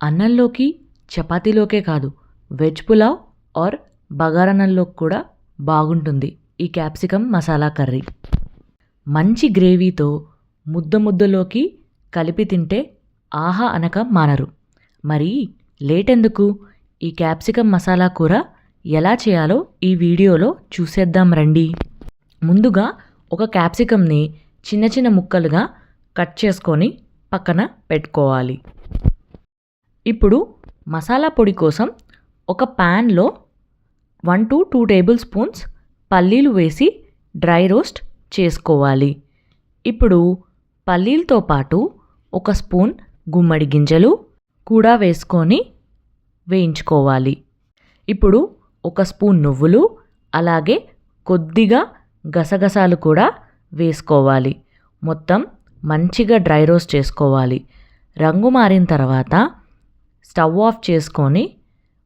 అన్నంలోకి, చపాతీలోకే కాదు, veg pulao are బగారన్నంలోకి కూడా బాగుంటుంది ఈ క్యాప్సికమ్ మసాలా కర్రీ. మంచి గ్రేవీతో ముద్దలోకి కలిపి తింటే ఆహా అనక మానరు. మరి లేట్ ఎందుకు? ఈ క్యాప్సికమ్ మసాలా కూర ఎలా చేయాలో ఈ వీడియోలో చూసేద్దాం రండి. ముందుగా ఒక క్యాప్సికమ్ని చిన్న చిన్న ముక్కలుగా కట్ చేసుకొని పక్కన పెట్టుకోవాలి. ఇప్పుడు మసాలా పొడి కోసం ఒక ప్యాన్లో 1 to 2 టేబుల్ స్పూన్స్ పల్లీలు వేసి డ్రై రోస్ట్ చేసుకోవాలి. ఇప్పుడు పల్లీలతో పాటు ఒక స్పూన్ గుమ్మడి గింజలు కూడా వేసుకొని వేయించుకోవాలి. ఇప్పుడు ఒక స్పూన్ నువ్వులు, అలాగే కొద్దిగా గసగసాలు కూడా వేసుకోవాలి. మొత్తం మంచిగా డ్రై రోస్ట్ చేసుకోవాలి. రంగు మారిన తర్వాత స్టవ్ ఆఫ్ చేసుకొని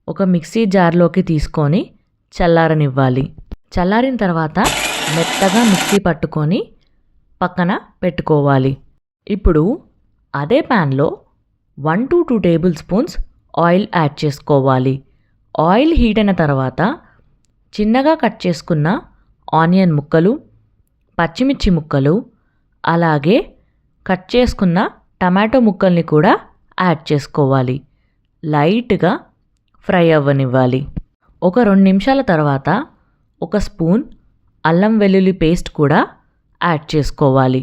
ఒక మిక్సీ జార్లోకి తీసుకొని చల్లారనివ్వాలి. చల్లారిన తర్వాత మెత్తగా మిక్సీ పట్టుకొని పక్కన పెట్టుకోవాలి. ఇప్పుడు అదే ప్యాన్లో 1 to 2 table spoons oil add చేసుకోవాలి. ఆయిల్ హీట్ అయిన తర్వాత చిన్నగా కట్ చేసుకున్న ఆనియన్ ముక్కలు, పచ్చిమిర్చి ముక్కలు, అలాగే కట్ చేసుకున్న టమాటో ముక్కల్ని కూడా యాడ్ చేసుకోవాలి. లైట్గా ఫ్రై అవ్వనివ్వాలి. ఒక 2 నిమిషాల తర్వాత ఒక స్పూన్ అల్లం వెల్లుల్లి పేస్ట్ కూడా యాడ్ చేసుకోవాలి.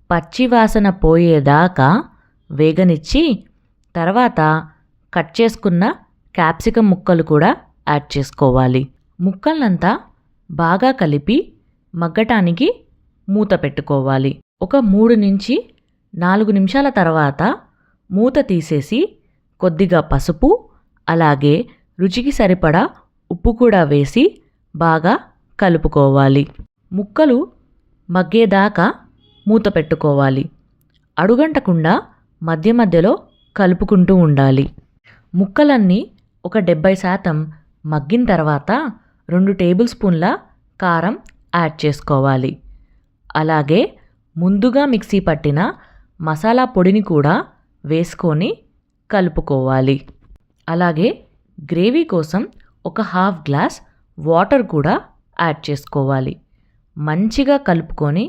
పచ్చి వాసన పోయేదాకా వేగనిచ్చి తర్వాత కట్ చేసుకున్న క్యాప్సికమ్ ముక్కలు కూడా యాడ్ చేసుకోవాలి. ముక్కలంతా బాగా కలిపి మగ్గటానికి మూత పెట్టుకోవాలి. ఒక 3 నుంచి 4 నిమిషాల తర్వాత మూత తీసేసి కొద్దిగా పసుపు, అలాగే రుచికి సరిపడా ఉప్పు కూడా వేసి బాగా కలుపుకోవాలి. ముక్కలు మగ్గేదాకా మూత పెట్టుకోవాలి. అడుగంటకుండా మధ్య మధ్యలో కలుపుకుంటూ ఉండాలి. ముక్కలన్నీ ఒక 70% మగ్గిన తర్వాత 2 టేబుల్ స్పూన్ల కారం యాడ్ చేసుకోవాలి. అలాగే ముందుగా మిక్సీ పట్టిన మసాలా పొడిని కూడా వేసుకొని కలుపుకోవాలి. అలాగే గ్రేవీ కోసం ఒక హాఫ్ గ్లాస్ వాటర్ కూడా యాడ్ చేసుకోవాలి. మంచిగా కలుపుకొని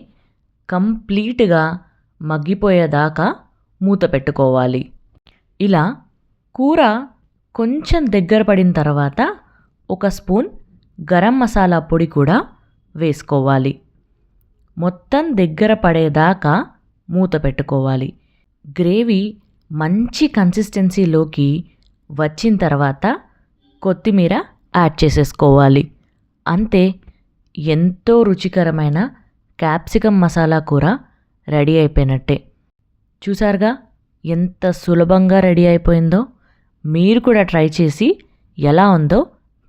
కంప్లీట్గా మగ్గిపోయేదాకా మూత పెట్టుకోవాలి. ఇలా కూర కొంచెం దగ్గర పడిన తర్వాత ఒక స్పూన్ గరం మసాలా పొడి కూడా వేసుకోవాలి. మొత్తం దగ్గర పడేదాకా మూత పెట్టుకోవాలి. గ్రేవీ మంచి కన్సిస్టెన్సీలోకి వచ్చిన తర్వాత కొత్తిమీర యాడ్ చేసేసుకోవాలి. అంతే, ఎంతో రుచికరమైన క్యాప్సికమ్ మసాలా కూర రెడీ అయిపోయినట్టే. చూసారుగా ఎంత సులభంగా రెడీ అయిపోయిందో. మీరు కూడా ట్రై చేసి ఎలా ఉందో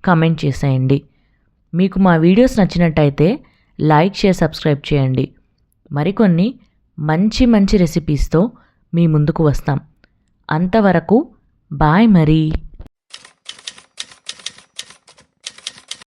కమెంట్ చేసేయండి. మీకు మా వీడియోస్ నచ్చినట్టయితే లైక్, షేర్, సబ్స్క్రైబ్ చేయండి. మరికొన్ని మంచి మంచి రెసిపీస్తో మీ ముందుకు వస్తాం. అంతవరకు బాయ్ మరి.